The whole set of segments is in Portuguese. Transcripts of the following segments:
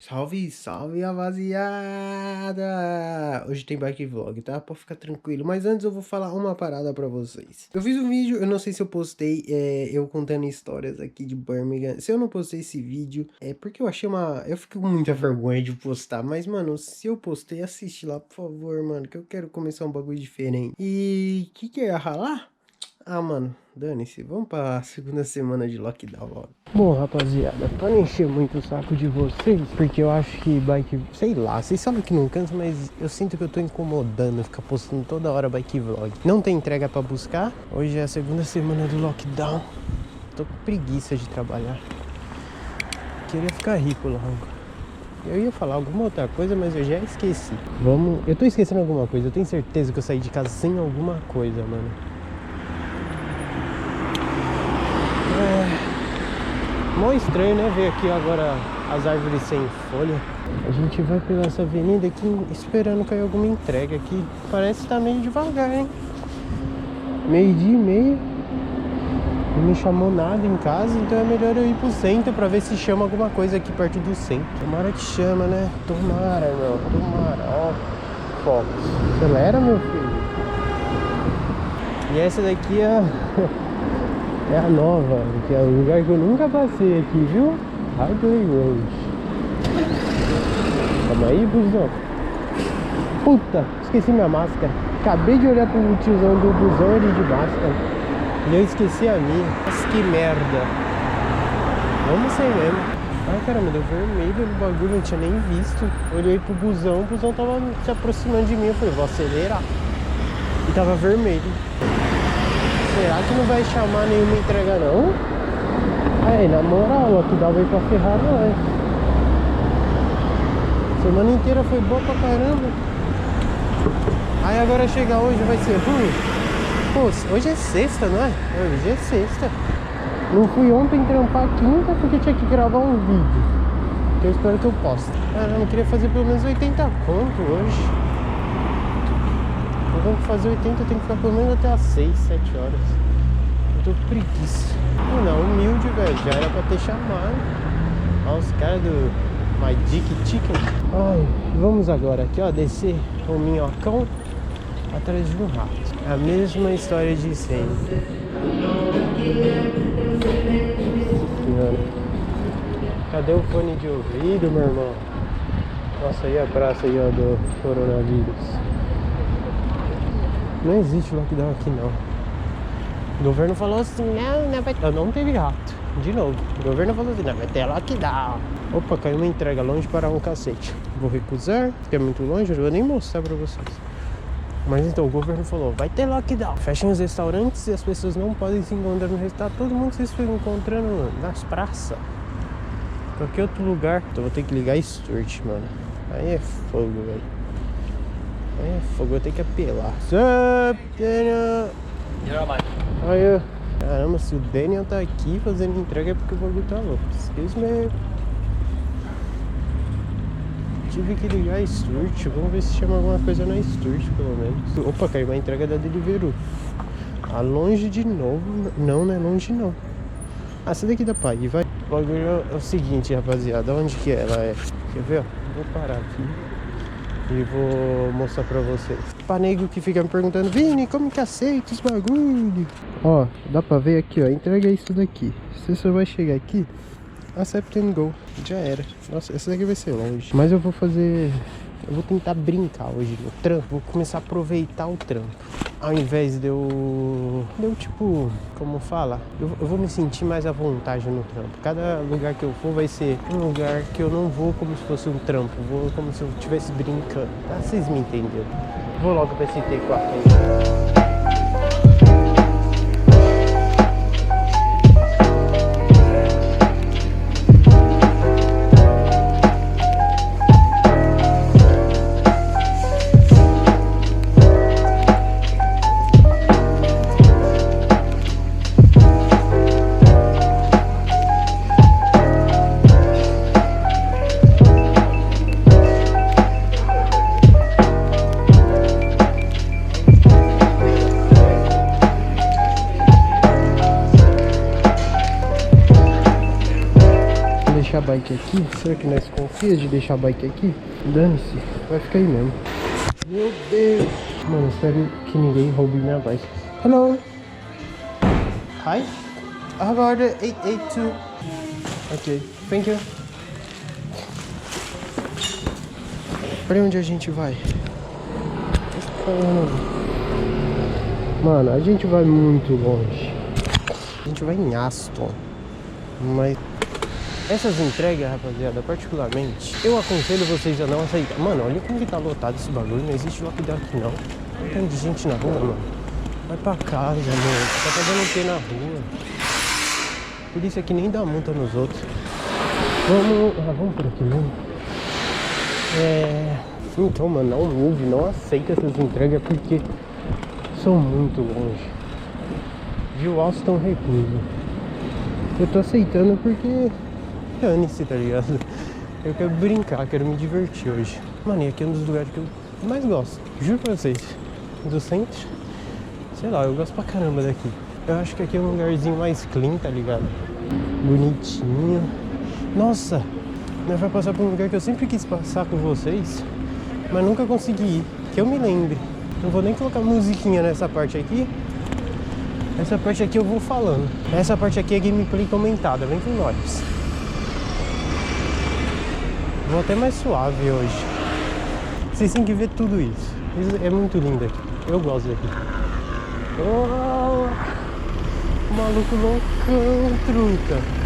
Salve, salve, rapaziada! Hoje tem bike vlog, tá? Pode ficar tranquilo. Mas antes eu vou falar uma parada pra vocês. Eu fiz um vídeo, eu não sei se eu postei, eu contando histórias aqui de Birmingham. Se eu não postei esse vídeo, é porque eu achei uma... Eu fico com muita vergonha de postar. Mas, mano, se eu postei, assiste lá, por favor, mano. Que eu quero começar um bagulho diferente. E... que ia ralar? Ah, mano, dane-se, vamos pra segunda semana de lockdown logo. Bom, rapaziada, pra não encher muito o saco de vocês, porque eu acho que bike, sei lá, vocês sabem que não cansa, mas eu sinto que eu tô incomodando ficar postando toda hora bike vlog. Não tem entrega pra buscar, hoje é a segunda semana do lockdown, tô com preguiça de trabalhar. Queria ficar rico logo. Eu ia falar alguma outra coisa, mas eu já esqueci. Eu tô esquecendo alguma coisa, eu tenho certeza que eu saí de casa sem alguma coisa, mano. Mó estranho, né? Ver aqui agora as árvores sem folha. A gente vai pela essa avenida aqui esperando cair alguma entrega aqui. Parece que tá meio devagar, hein? Meio-dia e meia. Não me chamou nada em casa, então é melhor eu ir pro centro pra ver se chama alguma coisa aqui perto do centro. Tomara que chama, né? Tomara, meu. Tomara. Ó, foco. Acelera, meu filho. E essa daqui é a nova, que é um lugar que eu nunca passei aqui, viu? Hartley Road. Calma aí, busão. Puta, esqueci minha máscara. Acabei de olhar pro tiozão do busão ali de máscara e eu esqueci a minha. Nossa, que merda. Vamos sem mesmo. Ai, caramba, deu vermelho no bagulho, não tinha nem visto. Olhei pro busão, o busão tava se aproximando de mim. Eu falei, vou acelerar. E tava vermelho. Será que não vai chamar nenhuma entrega não? Aí, na moral, o lockdown veio pra ferrar nós. Semana inteira foi boa pra caramba. Aí agora chegar hoje vai ser ruim. Pô, hoje é sexta, não é? Hoje é sexta. Não fui ontem trampar quinta porque tinha que gravar um vídeo. Que eu espero que eu possa. Caramba, eu queria fazer pelo menos 80 conto hoje. Eu vou fazer 80, eu tenho que ficar pelo menos até às 6, 7 horas. Eu tô com preguiça. Não, humilde, velho. Já era pra ter chamado. Olha os caras do My Dick Chicken. Ai, vamos agora aqui, ó, descer o minhocão atrás de um rato. É a mesma história de sempre. Cadê o fone de ouvido, meu irmão? Nossa, aí a praça aí, ó, do coronavírus. Não existe lockdown aqui não. O governo falou assim, não vai ter. Não teve rato. De novo. O governo falou assim, não vai ter lockdown. Opa, caiu uma entrega longe para um cacete. Vou recusar, porque é muito longe, eu não vou nem mostrar pra vocês. Mas então, o governo falou, vai ter lockdown. Fechem os restaurantes e as pessoas não podem se encontrar no restaurante. Todo mundo se encontrando nas praças. Qualquer outro lugar. Então vou ter que ligar Sturt, mano. Aí é fogo, velho. É fogo, eu tenho que apelar. Sup, Daniel? Aí, caramba, se o Daniel tá aqui fazendo entrega é porque o bagulho tá louco. Excuse me. Tive que ligar a Sturt. Vamos ver se chama alguma coisa na Sturt, pelo menos. Opa, caiu uma entrega da Deliveroo. Ah, longe de novo. Não, não é longe não. Ah, essa daqui dá pra ir, vai. O bagulho é o seguinte, rapaziada. Onde que ela é? Quer ver, ó? Vou parar aqui e vou mostrar pra vocês. Pra nego que fica me perguntando, Vini, como que aceita os bagulho? Ó, dá pra ver aqui, ó, entrega isso daqui. Você só vai chegar aqui, accept and go. Já era. Nossa, essa daqui vai ser longe. Mas eu vou tentar brincar hoje no trampo. Vou começar a aproveitar o trampo. Ao invés de eu tipo, como fala, eu vou me sentir mais à vontade no trampo. Cada lugar que eu for vai ser um lugar que eu não vou como se fosse um trampo. Vou como se eu estivesse brincando. Ah, vocês me entenderam. Vou logo pra esse T4. bike aqui. Será que nós confia de deixar a bike aqui? Dane-se, vai ficar aí mesmo. Meu Deus. Mano, espero que ninguém roube minha bike. Hello. Hi. How about the 882? Ok, thank you. Pra onde a gente vai? Mano, a gente vai muito longe. A gente vai em Aston. Mas essas entregas, rapaziada, particularmente, eu aconselho vocês a não aceitar. Mano, olha como que tá lotado esse bagulho. Não existe lockdown aqui não. Não tem de gente na rua, mano. Vai pra casa, mano. Tá fazendo o que na rua? Por isso aqui nem dá multa nos outros. Vamos por aqui mesmo. Então, mano, não ouve, não aceita essas entregas porque são muito longe. Viu? Aston recusa. Eu tô aceitando porque dane-se, tá ligado? Eu quero brincar, quero me divertir hoje. Mano, e aqui é um dos lugares que eu mais gosto. Juro pra vocês. Do centro. Sei lá, eu gosto pra caramba daqui. Eu acho que aqui é um lugarzinho mais clean, tá ligado? Bonitinho. Nossa! Nós vai passar por um lugar que eu sempre quis passar com vocês, mas nunca consegui ir, que eu me lembre. Não vou nem colocar musiquinha nessa parte aqui. Essa parte aqui eu vou falando. Essa parte aqui é gameplay comentada, vem com nós. Vou até mais suave hoje. Vocês têm que ver tudo isso. Isso é muito lindo aqui. Eu gosto daqui. Oh, maluco loucão, truta.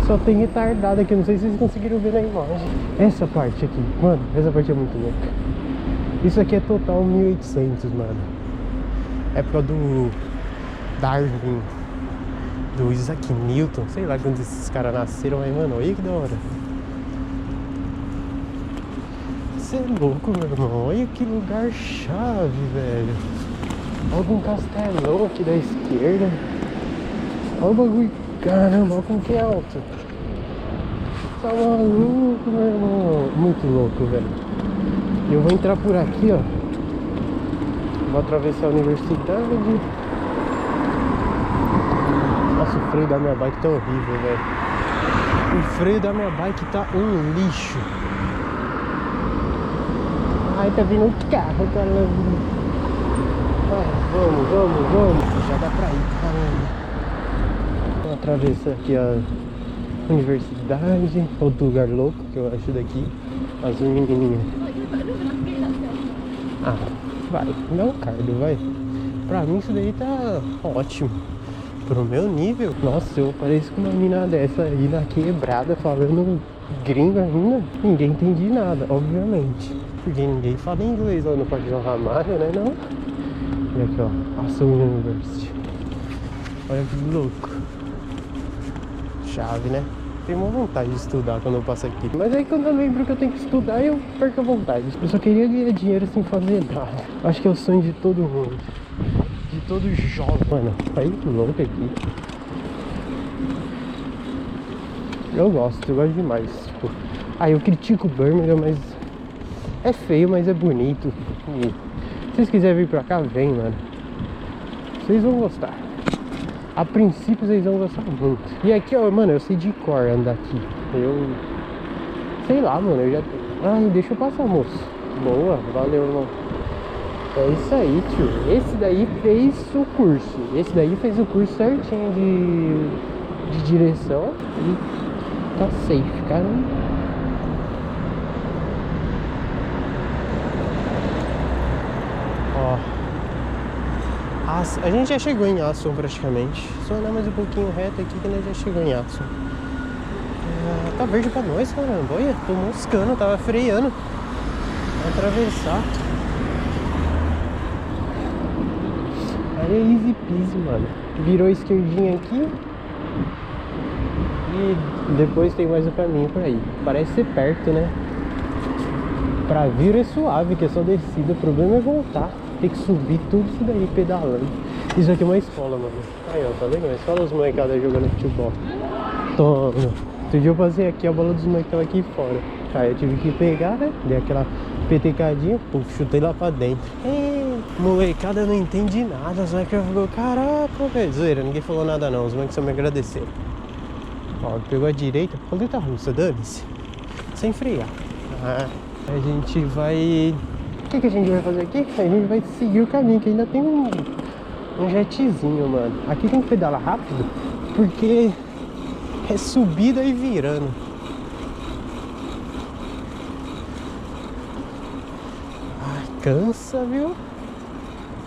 Só tem retardado aqui, não sei se vocês conseguiram ver na imagem. Essa parte aqui, mano, essa parte é muito louca. Isso aqui é total 1800, mano. Época do Darwin, do Isaac Newton, sei lá quando esses caras nasceram, mas mano, olha que da hora. Você é louco, meu irmão, olha que lugar chave, velho. Olha um castelão aqui da esquerda. Olha o bagulho, caramba, olha como que é alto. Tá maluco, meu irmão. Muito louco, velho. E eu vou entrar por aqui, ó. Vou atravessar a universidade. Nossa, o freio da minha bike tá horrível, velho. O freio da minha bike tá um lixo. Ai, tá vindo um carro, caramba. Vamos. Já dá pra ir, caramba. Vou atravessar aqui a universidade, outro lugar louco que eu acho daqui, as menininhas. Ah, vai, dá um cardio, vai. Pra mim isso daí tá ótimo. Pro meu nível. Nossa, eu pareço com uma mina dessa aí na quebrada falando gringo ainda. Ninguém entende nada, obviamente. Porque ninguém fala inglês lá no Parque João Ramalho, né não? E aqui ó, Aston University. Olha que louco. Chave, né? Tenho uma vontade de estudar quando eu passo aqui. Mas aí quando eu lembro que eu tenho que estudar, eu perco a vontade. Eu só queria ganhar dinheiro sem fazer nada. Acho que é o sonho de todo mundo. De todo jovem. Mano, olha que louco aqui. Eu gosto demais. Tipo, eu critico o Birmingham, mas é feio, mas é bonito. E se vocês quiserem vir pra cá, vem, mano. Vocês vão gostar. A princípio vocês vão gostar muito. E aqui, ó, mano, eu sei de cor andar aqui. Eu... sei lá, mano, eu já... Ai, deixa eu passar, moço. Boa, valeu, irmão. É isso aí, tio. Esse daí fez o curso. Esse daí fez o curso certinho de direção. E tá safe, cara. Ó. A gente já chegou em Aston praticamente. Só andar mais um pouquinho reto aqui que a gente já chegou em Aston. Tá verde pra nós, caramba. Olha, tô moscando, tava freando. Vai atravessar. Aí é easy peasy, mano. Virou a esquerdinha aqui. E depois tem mais um caminho pra ir. Parece ser perto, né? Pra vir é suave, que é só descida. O problema é voltar. Tem que subir tudo isso daí pedalando. Isso aqui é uma escola, mano. Aí, ó, tá vendo? Uma escola dos molecadas jogando futebol. Toma. Outro dia eu passei aqui, a bola dos moleques tava aqui fora. Aí eu tive que pegar, né? Dei aquela petecadinha, pô, chutei lá pra dentro. Molecada não entende nada, só que eu falei, caraca, velho. Zoeira, ninguém falou nada não, os moleques só me agradeceram. Ó, pegou a direita, roleta russa, dane-se. Sem frear. A gente vai... O que a gente vai fazer aqui? A gente vai seguir o caminho, que ainda tem um jetzinho, mano. Aqui tem que pedalar rápido, porque é subida e virando. Ai, cansa, viu?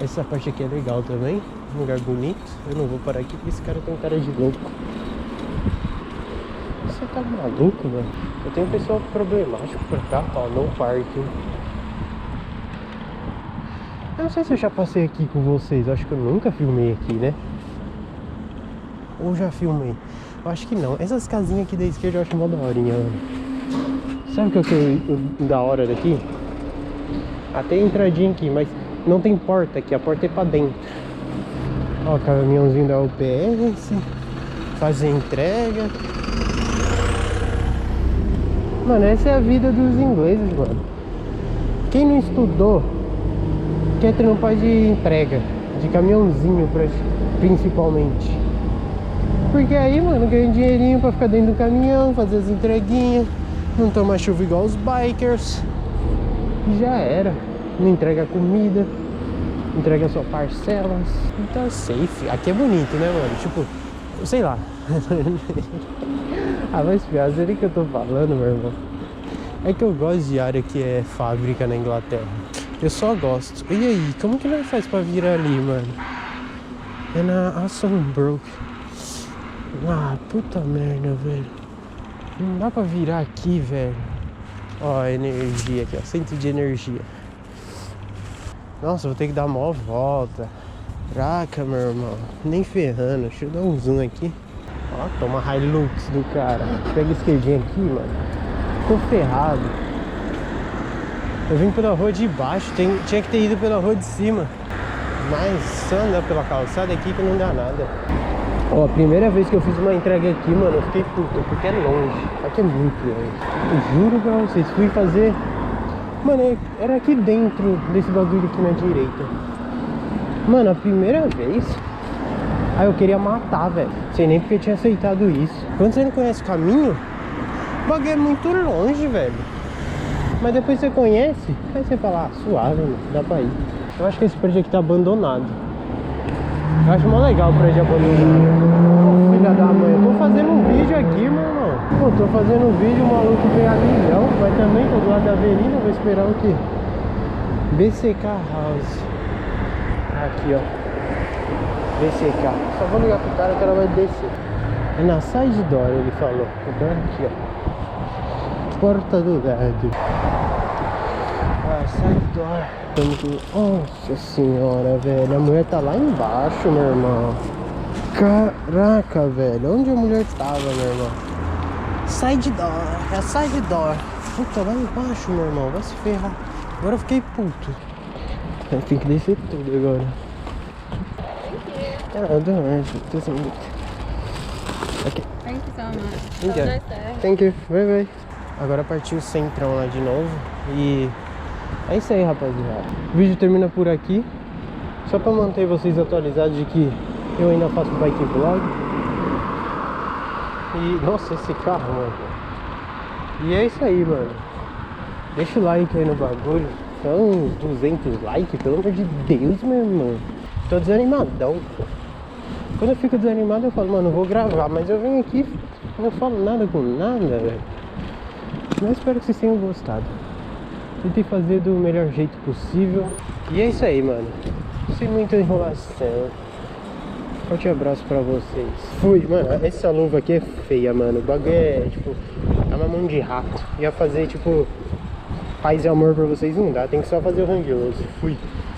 Essa parte aqui é legal também, um lugar bonito. Eu não vou parar aqui porque esse cara tem cara de louco. Você tá maluco, mano? Eu tenho um pessoal problemático pra cá, ó, no parque. Eu não sei se eu já passei aqui com vocês, eu acho que eu nunca filmei aqui, né? Ou já filmei? Eu acho que não. Essas casinhas aqui da esquerda eu acho mó daorinha, mano. Sabe o que é da hora daqui? Até a entradinha aqui, mas não tem porta aqui, a porta é pra dentro. Ó, caminhãozinho da UPS, fazer entrega. Mano, essa é a vida dos ingleses, mano. Quem não estudou quer trampar de entrega, de caminhãozinho principalmente. Porque aí, mano, ganha um dinheirinho pra ficar dentro do caminhão, fazer as entreguinhas, não tomar chuva igual os bikers. Já era. Não entrega comida, entrega só parcelas. Então safe. Aqui é bonito, né, mano? Tipo, sei lá. Ah, mas piada que eu tô falando, meu irmão. É que eu gosto de área que é fábrica na Inglaterra. Eu só gosto. E aí, como que nós faz pra virar ali, mano? É na Astonbrook. Ah, puta merda, velho. Não dá pra virar aqui, velho. Ó, a energia aqui, ó. Centro de energia. Nossa, vou ter que dar a maior volta. Caraca, meu irmão. Nem ferrando. Deixa eu dar um zoom aqui. Ó, toma Hilux do cara. Pega a esquerdinha aqui, mano. Tô ferrado. Eu vim pela rua de baixo, tinha que ter ido pela rua de cima. Mas só andar pela calçada aqui que não dá nada. Ó, a primeira vez que eu fiz uma entrega aqui, mano, eu fiquei puto, porque é longe. Aqui é muito longe. Eu juro pra vocês, fui fazer... Mano, era aqui dentro desse bagulho aqui na direita. Mano, a primeira vez... Aí eu queria matar, velho. Sei nem porque eu tinha aceitado isso. Quando você não conhece o caminho, o bagulho é muito longe, velho. Mas depois você conhece, aí você fala, ah, suave, mano, dá pra ir. Eu acho que esse prédio aqui tá abandonado. Eu acho mó legal o prédio abandonado. Ô, filha da mãe, eu tô fazendo um vídeo aqui, meu irmão. Pô, tô fazendo um vídeo, o maluco veio a milhão. Mas também tô do lado da avenida, vou esperar o quê? BCK House. Aqui, ó. BCK. Só vou ligar pro cara que ela vai descer. É na side door, ele falou. Então aqui, ó. Porta do lado. Ah, side door. Nossa senhora, velho. A mulher tá lá embaixo, meu irmão. Caraca, velho. Onde a mulher tava, meu irmão? Side door. É a side door. Puta, lá embaixo, meu irmão. Vai se ferrar. Agora eu fiquei puto. Tem que descer tudo agora. Okay. Thank you so much. Thank you. Have a nice day. Thank you. Bye bye. Agora partiu o centrão lá de novo. E é isso aí, rapaziada. O vídeo termina por aqui. Só pra manter vocês atualizados de que eu ainda faço bike vlog. E nossa, esse carro, mano. E é isso aí, mano. Deixa o like aí no bagulho. São uns 200 likes, pelo amor de Deus, meu irmão. Tô desanimadão. Quando eu fico desanimado eu falo, mano, eu vou gravar. Mas eu venho aqui e não falo nada com nada, velho. Mas espero que vocês tenham gostado. Tentei fazer do melhor jeito possível. E é isso aí, mano. Sem muita enrolação. Forte abraço pra vocês. Fui, mano. Essa luva aqui é feia, mano. O bagulho é, tipo, é uma mão de rato. Ia fazer, tipo, paz e amor pra vocês não dá. Tem que só fazer o rangueiro. Fui.